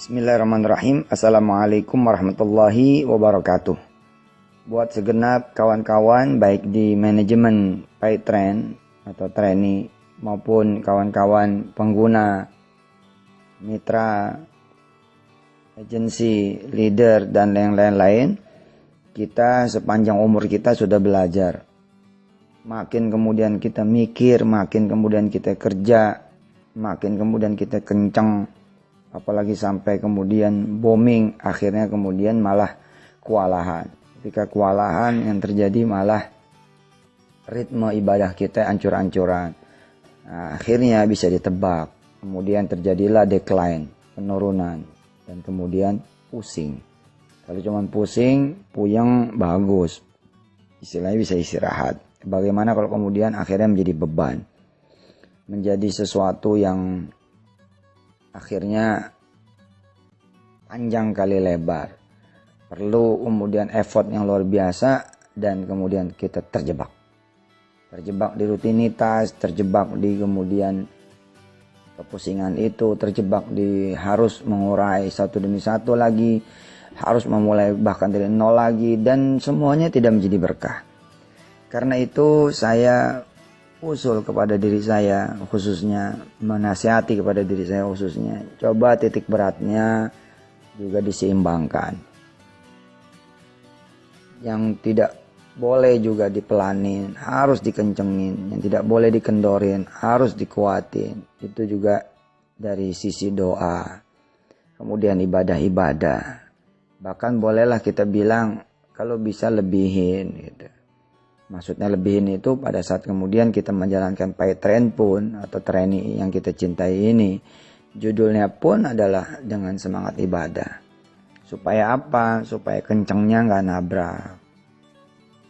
Bismillahirrahmanirrahim. Assalamualaikum warahmatullahi wabarakatuh. Buat segenap kawan-kawan baik di manajemen PayTrend atau trainee maupun kawan-kawan pengguna, mitra, agensi, leader dan yang lain-lain, kita sepanjang umur kita sudah belajar. Makin kemudian kita mikir, makin kemudian kita kerja, makin kemudian kita kencang, apalagi sampai kemudian booming, akhirnya kemudian malah kewalahan. Ketika kewalahan yang terjadi malah ritme ibadah kita ancur-ancuran. Nah, akhirnya bisa ditebak. Kemudian terjadilah decline, penurunan, dan kemudian pusing. Kalau cuma pusing, puyeng bagus. Istilahnya bisa istirahat. Bagaimana kalau kemudian akhirnya menjadi beban? Menjadi sesuatu yang akhirnya panjang kali lebar, perlu kemudian effort yang luar biasa, dan kemudian kita terjebak di rutinitas, terjebak di kemudian kepusingan itu, terjebak di harus mengurai satu demi satu lagi, harus memulai bahkan dari nol lagi, dan semuanya tidak menjadi berkah. Karena itu saya usul kepada diri saya khususnya, menasihati kepada diri saya khususnya, coba titik beratnya juga diseimbangkan. Yang tidak boleh juga dipelanin, harus dikencengin. Yang tidak boleh dikendorin, harus dikuatin. Itu juga dari sisi doa, kemudian ibadah-ibadah. Bahkan bolehlah kita bilang kalau bisa lebihin gitu. Maksudnya lebihin itu pada saat kemudian kita menjalankan PayTrend pun atau trainee yang kita cintai ini, judulnya pun adalah dengan semangat ibadah. Supaya apa? Supaya kencengnya nggak nabrak,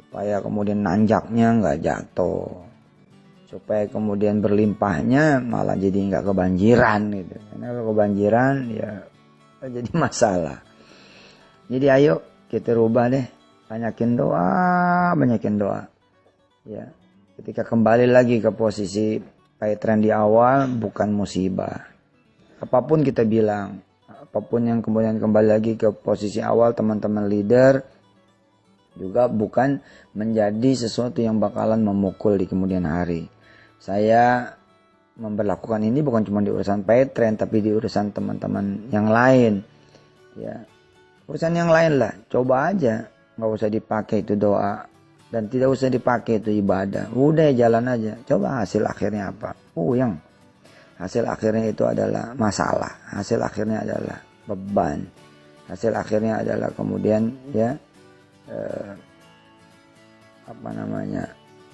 supaya kemudian nanjaknya nggak jatuh, supaya kemudian berlimpahnya malah jadi nggak kebanjiran gitu. Karena kalau kebanjiran ya jadi masalah. Jadi ayo kita rubah deh. Banyakin doa. Ya, ketika kembali lagi ke posisi PayTrend di awal, bukan musibah. Apapun kita bilang, apapun yang kemudian kembali lagi ke posisi awal, teman-teman leader, juga bukan menjadi sesuatu yang bakalan memukul di kemudian hari. Saya memperlakukan ini bukan cuma di urusan PayTrend, tapi di urusan teman-teman yang lain. Ya, urusan yang lain lah, coba aja. Nggak usah dipakai itu doa, dan tidak usah dipakai itu ibadah. Udah jalan aja. Coba hasil akhirnya apa? Puyeng. Hasil akhirnya itu adalah masalah. Hasil akhirnya adalah beban. Hasil akhirnya adalah kemudian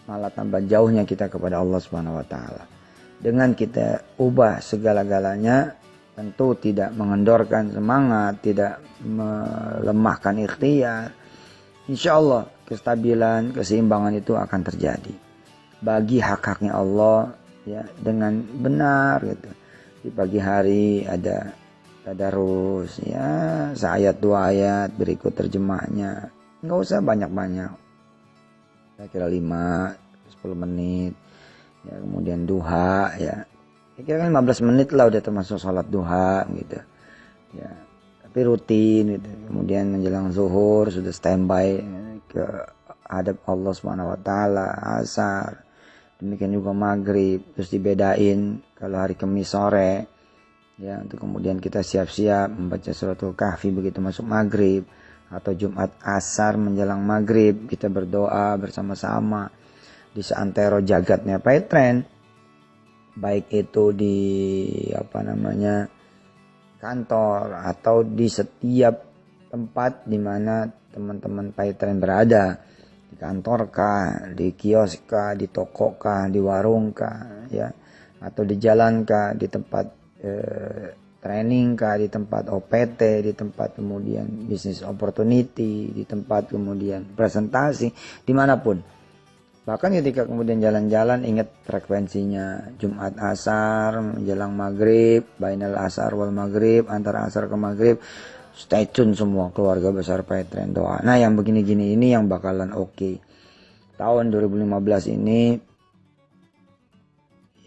malah tambah jauhnya kita kepada Allah Subhanahu Wa Taala. Dengan kita ubah segala-galanya, tentu tidak mengendorkan semangat, tidak melemahkan ikhtiar. Insya Allah kestabilan, keseimbangan itu akan terjadi. Bagi hak-haknya Allah ya dengan benar gitu. Di pagi hari ada tadarus ya, seayat dua ayat berikut terjemahnya. Enggak usah banyak-banyak. Kira-kira 5-10 menit. Ya, kemudian duha ya. Kira-kira 15 menit lah udah termasuk sholat duha gitu. Ya. Tapi rutin gitu. Kemudian menjelang zuhur sudah standby ke hadap Allah Subhanahu Wa Taala, asar, demikian juga maghrib. Terus dibedain kalau hari Kamis sore ya, untuk kemudian kita siap-siap membaca suratul kahfi begitu masuk maghrib, atau Jumat asar menjelang maghrib kita berdoa bersama-sama di seantero jagatnya PayTrend, baik itu di kantor atau di setiap tempat di mana teman-teman PayTrend berada, di kantor kah, di kios kah, di toko kah, di warung kah, ya, atau di jalan kah, di tempat training kah, di tempat OPT, di tempat kemudian business opportunity, di tempat kemudian presentasi, dimanapun. Bahkan ketika kemudian jalan-jalan, ingat frekuensinya. Jumat asar menjelang maghrib, bainal asar wal maghrib, antara asar ke maghrib, stay tune semua keluarga besar PayTrend doa. Nah yang begini-gini ini yang bakalan oke. Tahun 2015 ini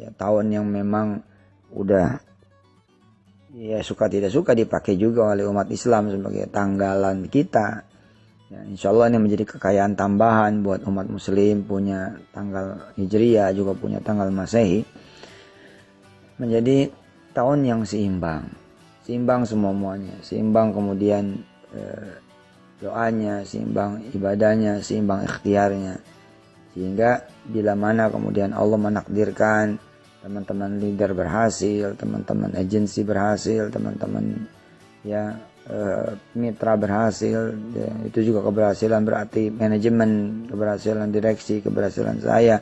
ya tahun yang memang udah ya suka tidak suka dipakai juga oleh umat Islam sebagai tanggalan kita. Ya, insya Allah ini menjadi kekayaan tambahan buat umat muslim, punya tanggal Hijriah, juga punya tanggal Masehi. Menjadi tahun yang seimbang. Seimbang semuanya. Seimbang kemudian doanya, seimbang ibadahnya, seimbang ikhtiarnya. Sehingga bila mana kemudian Allah menakdirkan teman-teman leader berhasil, teman-teman agensi berhasil, teman-teman ya mitra berhasil, ya, itu juga keberhasilan berarti manajemen, keberhasilan direksi, keberhasilan saya.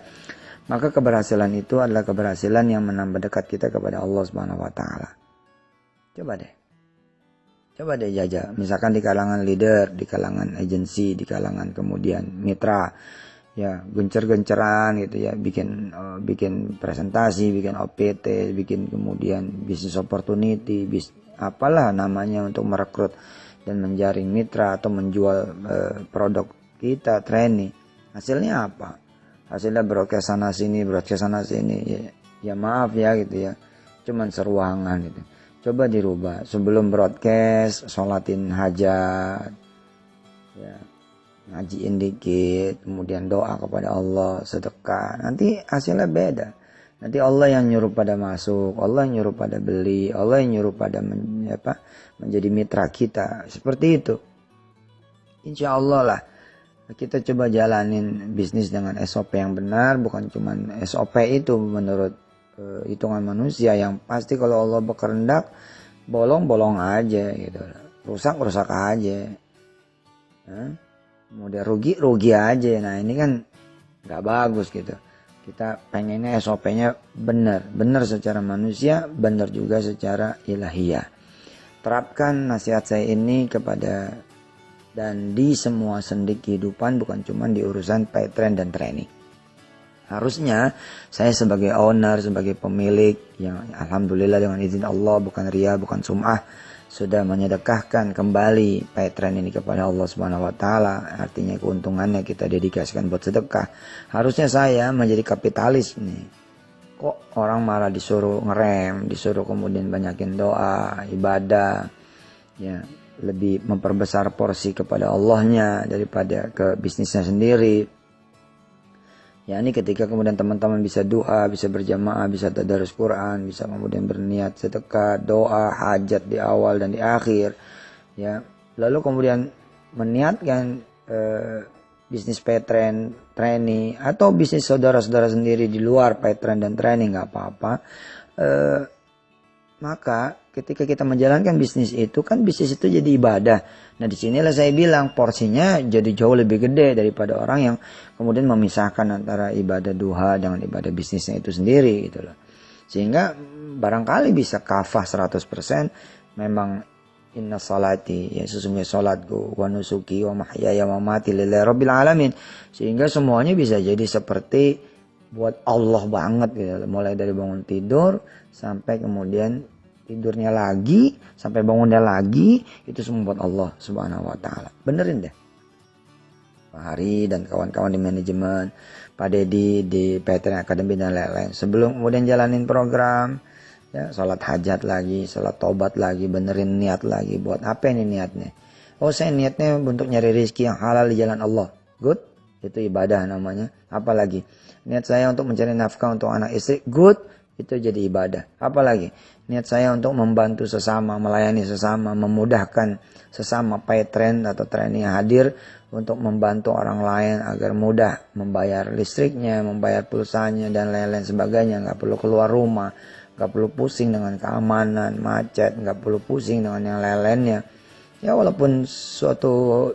Maka keberhasilan itu adalah keberhasilan yang menambah dekat kita kepada Allah Subhanahu wa taala. Coba deh jajah, misalkan di kalangan leader, di kalangan agensi, di kalangan kemudian mitra, ya gencer-genceran gitu ya, bikin presentasi, bikin OPT, bikin kemudian business opportunity, apalah namanya untuk merekrut dan menjaring mitra atau menjual produk kita, training. Hasilnya apa? Hasilnya broadcast sana sini, ya maaf ya gitu ya, cuman seruangan gitu. Coba dirubah, sebelum broadcast sholatin hajat, ya ngajiin dikit, kemudian doa kepada Allah, sedekah, nanti hasilnya beda. Nanti Allah yang nyuruh pada masuk, Allah yang nyuruh pada beli, Allah yang nyuruh pada menjadi mitra kita. Seperti itu. Insya Allah lah kita coba jalanin bisnis dengan SOP yang benar, bukan cuma SOP itu menurut hitungan manusia. Yang pasti kalau Allah berkehendak, bolong aja gitu, rusak aja. Kemudian rugi aja. Nah ini kan nggak bagus gitu. Kita pengennya SOP-nya benar secara manusia, benar juga secara ilahiyah. Terapkan nasihat saya ini kepada dan di semua sendi kehidupan, bukan cuma di urusan pay trend dan training. Harusnya saya sebagai owner, sebagai pemilik yang alhamdulillah dengan izin Allah, bukan ria, bukan sum'ah, sudah menyedekahkan kembali pay trend ini kepada Allah Subhanahu wa taala. Artinya keuntungannya kita dedikasikan buat sedekah. Harusnya saya menjadi kapitalis nih. Kok orang malah disuruh ngerem, disuruh kemudian banyakin doa, ibadah, ya lebih memperbesar porsi kepada Allahnya daripada ke bisnisnya sendiri. Ya ini ketika kemudian teman-teman bisa doa, bisa berjamaah, bisa tadarus Quran, bisa kemudian berniat sedekah, doa, hajat di awal dan di akhir, ya. Lalu kemudian meniatkan bisnis pay trend, training, atau bisnis saudara-saudara sendiri di luar pay trend dan training, nggak apa-apa. Maka ketika kita menjalankan bisnis itu, kan bisnis itu jadi ibadah. Nah disinilah saya bilang porsinya jadi jauh lebih gede daripada orang yang kemudian memisahkan antara ibadah duha dengan ibadah bisnisnya itu sendiri gitu loh. Sehingga barangkali bisa kafah 100%. Memang inna salati, ya sesungguhnya salatku, wa nusuki wa mahyaya wa mamati lillahi rabbil alamin. Sehingga semuanya bisa jadi seperti buat Allah banget gitu. Mulai dari bangun tidur sampai kemudian tidurnya lagi, sampai bangunnya lagi, itu semua buat Allah Subhanahu wa taala. Benerin deh. Pak Hari dan kawan-kawan di manajemen, Pak Dedi di Pattern Academy dan lain-lain. Sebelum kemudian jalanin program, ya salat hajat lagi, salat tobat lagi, benerin niat lagi. Buat apa ini niatnya? Oh saya niatnya untuk nyari rezeki yang halal di jalan Allah. Good, itu ibadah namanya. Apalagi niat saya untuk mencari nafkah untuk anak istri. Good, itu jadi ibadah. Apalagi niat saya untuk membantu sesama, melayani sesama, memudahkan sesama pay trend atau training yang hadir untuk membantu orang lain agar mudah membayar listriknya, membayar pulsanya dan lain-lain sebagainya. Nggak perlu keluar rumah, nggak perlu pusing dengan keamanan, macet, nggak perlu pusing dengan yang lain-lainnya. Ya walaupun suatu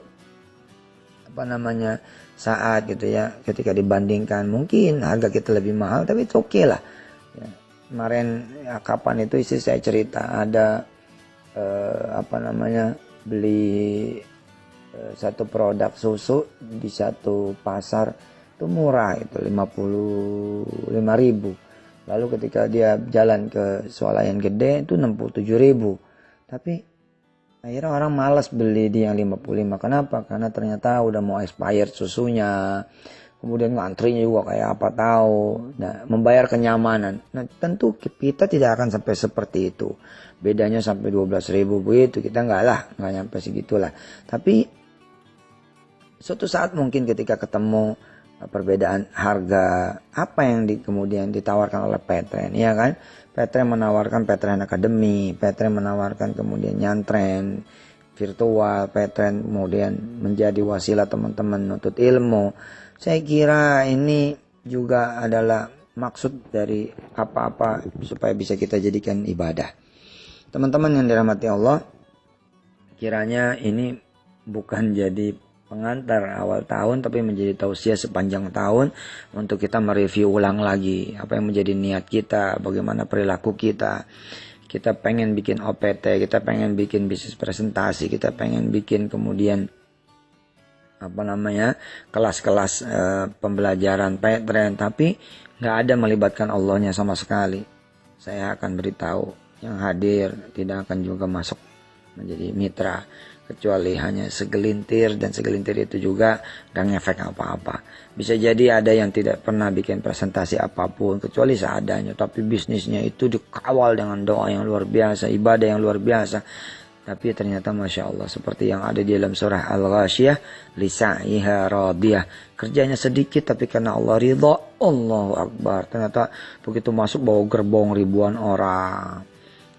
saat gitu ya, ketika dibandingkan mungkin harga kita lebih mahal, tapi itu oke lah. Ya, kemarin ya, kapan itu istri saya cerita ada beli satu produk susu di satu pasar itu murah, itu 55.000. Lalu ketika dia jalan ke swalayan gede itu 67.000. Tapi akhirnya orang malas beli di yang 55. Kenapa? Karena ternyata udah mau expired susunya. kemudian ngantrinya juga kayak apa tahu. Nah, membayar kenyamanan. Nah, tentu kita tidak akan sampai seperti itu. Bedanya sampai 12.000 begitu, kita nggak nyampe segitulah. Tapi suatu saat mungkin ketika ketemu perbedaan harga apa yang kemudian ditawarkan oleh Petren, ya kan? Petren menawarkan Petren Academy, Petren menawarkan kemudian nyantren virtual, Petren kemudian menjadi wasilah teman-teman menuntut ilmu. Saya kira ini juga adalah maksud dari apa-apa supaya bisa kita jadikan ibadah. Teman-teman yang dirahmati Allah, kiranya ini bukan jadi pengantar awal tahun, tapi menjadi tausiah sepanjang tahun untuk kita mereview ulang lagi apa yang menjadi niat kita, bagaimana perilaku kita. Kita pengen bikin OPT, kita pengen bikin bisnis presentasi, kita pengen bikin kemudian kelas-kelas pembelajaran Petren, tapi nggak ada melibatkan Allahnya sama sekali. Saya akan beritahu, yang hadir tidak akan juga masuk menjadi mitra, kecuali hanya segelintir, dan segelintir itu juga gak ngefek apa-apa. Bisa jadi ada yang tidak pernah bikin presentasi apapun kecuali seadanya, tapi bisnisnya itu dikawal dengan doa yang luar biasa, ibadah yang luar biasa. Tapi ternyata Masya Allah, seperti yang ada di dalam surah Al-Ghasyiyah, lisa'iha radiyah, kerjanya sedikit tapi karena Allah ridha, Allahu Akbar. Ternyata begitu masuk bawa gerbong ribuan orang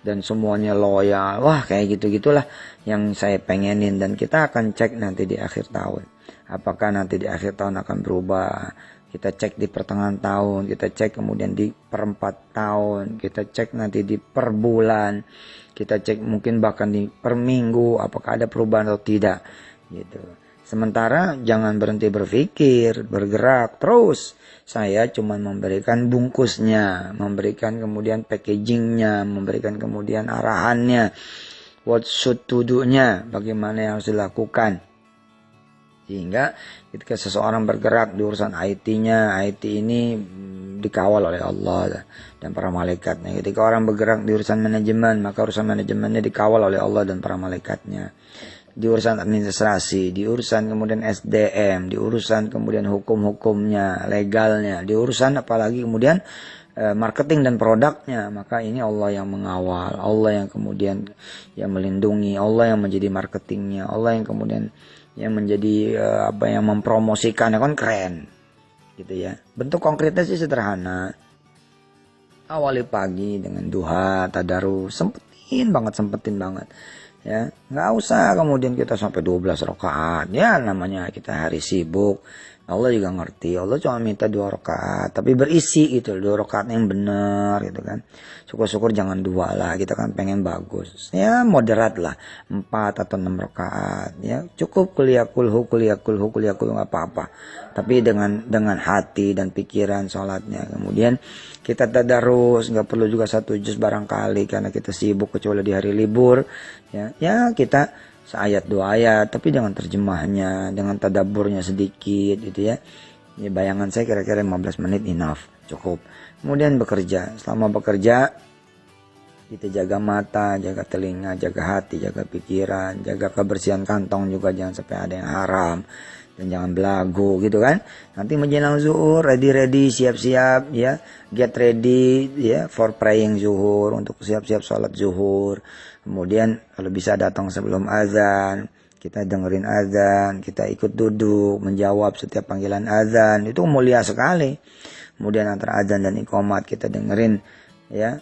dan semuanya loyal. Wah, kayak gitu-gitulah yang saya pengenin. Dan kita akan cek nanti di akhir tahun, apakah nanti di akhir tahun akan berubah. Kita cek di pertengahan tahun, kita cek kemudian di per-4 tahun, kita cek nanti di per bulan, kita cek mungkin bahkan di per minggu, apakah ada perubahan atau tidak gitu. Sementara jangan berhenti berpikir, bergerak terus. Saya cuma memberikan bungkusnya, memberikan kemudian packagingnya, memberikan kemudian arahannya, what should to do-nya, bagaimana yang harus dilakukan. Sehingga ketika seseorang bergerak di urusan IT-nya, IT ini dikawal oleh Allah dan para malaikatnya. Ketika orang bergerak di urusan manajemen, maka urusan manajemennya dikawal oleh Allah dan para malaikatnya. Di urusan administrasi, di urusan kemudian SDM, di urusan kemudian hukum-hukumnya, legalnya, di urusan apalagi kemudian marketing dan produknya, maka ini Allah yang mengawal, Allah yang kemudian yang melindungi, Allah yang menjadi marketingnya, Allah yang kemudian yang menjadi yang mempromosikan, kan keren gitu ya. Bentuk konkretnya sih sederhana, awali pagi dengan duha, tadarus, sempetin banget ya, nggak usah kemudian kita sampai 12 rakaat ya, namanya kita hari sibuk. Allah juga ngerti, Allah cuma minta 2 rakaat tapi berisi gitu, 2 rakaat yang benar gitu kan. Syukur-syukur jangan 2 lah, kita kan pengen bagus ya, moderat lah, 4 atau 6 rakaat ya, cukup kuliah kulhu nggak apa-apa, tapi dengan hati dan pikiran sholatnya. Kemudian kita tadarus, nggak perlu juga 1 juz barangkali karena kita sibuk, kecuali di hari libur ya kita seayat 2 ayat, tapi dengan terjemahnya, dengan tadaburnya sedikit gitu ya. Ya bayangan saya kira-kira 15 menit enough, cukup. Kemudian bekerja, selama bekerja kita jaga mata, jaga telinga, jaga hati, jaga pikiran, jaga kebersihan kantong juga, jangan sampai ada yang haram. Dan jangan belagu gitu kan. Nanti menjelang zuhur, ready, siap-siap ya, get ready ya for praying zuhur, untuk siap-siap sholat zuhur. Kemudian kalau bisa datang sebelum azan, kita dengerin azan, kita ikut duduk, menjawab setiap panggilan azan, itu mulia sekali. Kemudian antara azan dan iqamat kita dengerin ya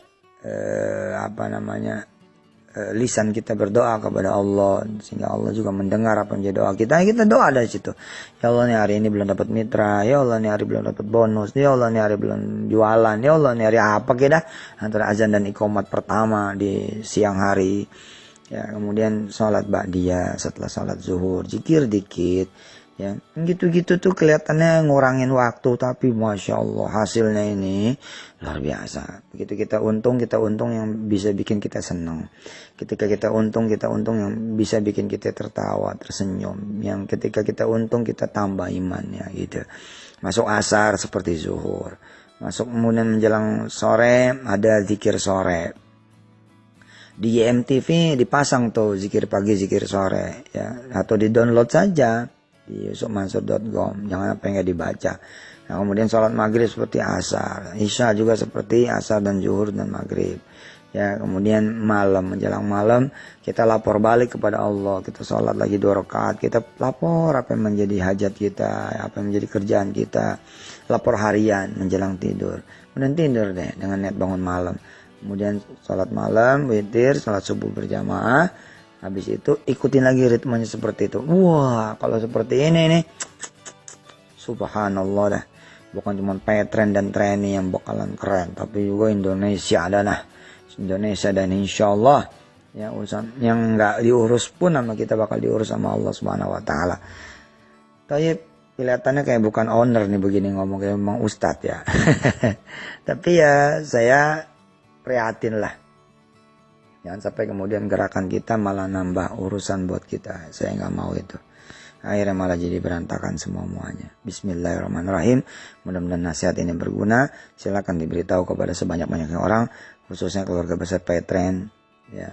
lisan kita berdoa kepada Allah, sehingga Allah juga mendengar apa yang jadi doa kita. Kita doa dari situ. Ya Allah, nih hari ini belum dapat mitra. Ya Allah, nih hari belum dapat bonus. Ya Allah, nih hari belum jualan. Ya Allah, nih hari apa kita antara azan dan iqamat pertama di siang hari. Ya, kemudian sholat ba'diyah, setelah sholat zuhur, zikir dikit. Ya, gitu-gitu tuh kelihatannya ngurangin waktu, tapi Masya Allah hasilnya ini luar biasa. Begitu kita untung yang bisa bikin kita senang. Ketika kita untung yang bisa bikin kita tertawa, tersenyum. Yang ketika kita untung, kita tambah imannya gitu. Masuk asar seperti zuhur. Masuk kemudian menjelang sore, ada zikir sore. Di YMTV dipasang tuh zikir pagi, zikir sore ya, atau di download saja. di yusufmansur.com. Jangan apa yang nggak dibaca. Nah, kemudian sholat maghrib seperti asar, isya juga seperti asar dan zuhur dan maghrib. Ya, kemudian malam, menjelang malam kita lapor balik kepada Allah. Kita sholat lagi 2 rakaat, kita lapor apa yang menjadi hajat kita, apa yang menjadi kerjaan kita. Lapor harian menjelang tidur. Kemudian tidur deh dengan niat bangun malam. Kemudian sholat malam, witir, sholat subuh berjamaah. Habis itu ikutin lagi ritmenya seperti itu. Wah, kalau seperti ini nih, subhanallah dah. Bukan cuma Petren dan Treni yang bakalan keren, tapi juga Indonesia dan insya Allah ya urusan yang nggak diurus pun sama kita bakal diurus sama Allah Subhanahu Wa Taala. Tapi kelihatannya kayak bukan owner nih begini ngomong, kayak memang ustadz ya. Tapi ya saya prihatin lah. Jangan sampai kemudian gerakan kita malah nambah urusan buat kita. Saya nggak mau itu. Akhirnya malah jadi berantakan semuanya. Bismillahirrahmanirrahim. Mudah-mudahan nasihat ini berguna. Silakan diberitahu kepada sebanyak-banyaknya orang, khususnya keluarga besar Petren ya,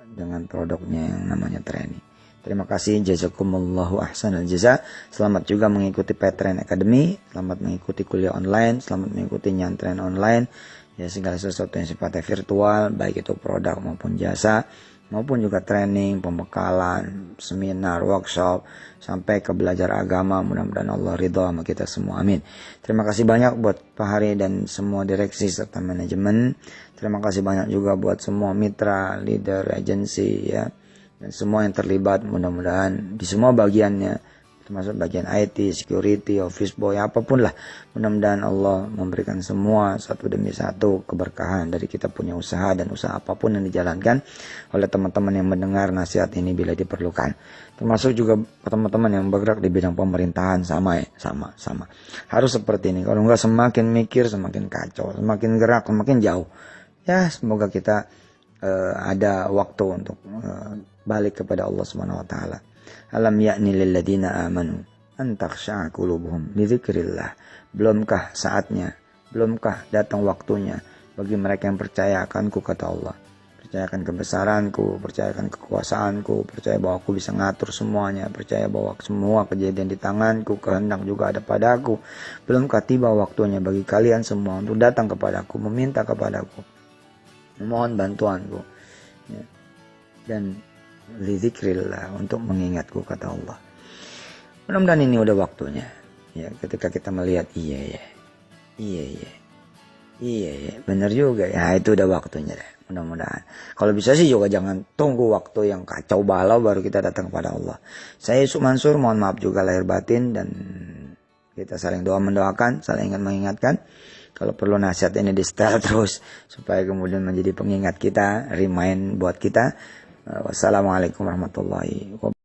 dengan produknya yang namanya Treni. Terima kasih, jazakumullahu ahsanal jaza. Selamat juga mengikuti Petren Academy, selamat mengikuti kuliah online, selamat mengikuti nyantren online. Ya, segala sesuatu yang sifatnya virtual, baik itu produk maupun jasa, maupun juga training, pembekalan, seminar, workshop, sampai ke belajar agama. Mudah-mudahan Allah ridho sama kita semua, amin. Terima kasih banyak buat Pak Hari dan semua direksi serta manajemen. Terima kasih banyak juga buat semua mitra, leader, agensi ya, dan semua yang terlibat. Mudah-mudahan di semua bagiannya, termasuk bagian IT, security, office boy, apapun lah. Mudah-mudahan Allah memberikan semua satu demi satu keberkahan dari kita punya usaha dan usaha apapun yang dijalankan oleh teman-teman yang mendengar nasihat ini bila diperlukan. Termasuk juga teman-teman yang bergerak di bidang pemerintahan sama. Harus seperti ini. Kalau enggak semakin mikir semakin kacau, semakin gerak semakin jauh. Ya, semoga kita ada waktu untuk balik kepada Allah Subhanahu Wa Taala. Alam ya'ni lilladina amanu an takhsha'a qulubuhum li dzikrillah. Belumkah saatnya, belumkah datang waktunya bagi mereka yang percaya akanku, kata Allah. Percaya akan kebesaranku, percaya akan kekuasaanku, percaya bahwa aku bisa ngatur semuanya, percaya bahwa semua kejadian di tanganku, kehendak juga ada padaku. Belumkah tiba waktunya bagi kalian semua untuk datang kepadaku, meminta kepadaku, memohon bantuanku ya. Dan lidzikrillah, untuk mengingatku, kata Allah. Mudah-mudahan ini udah waktunya ya, ketika kita melihat iya benar juga ya, itu udah waktunya deh. Mudah-mudahan kalau bisa sih juga jangan tunggu waktu yang kacau balau baru kita datang kepada Allah. Saya Yusuf Mansur, mohon maaf juga lahir batin, dan kita saling doa mendoakan, saling ingat mengingatkan. Kalau perlu nasihat ini di setel terus supaya kemudian menjadi pengingat kita, remind buat kita. Wassalamualaikum warahmatullahi wabarakatuh.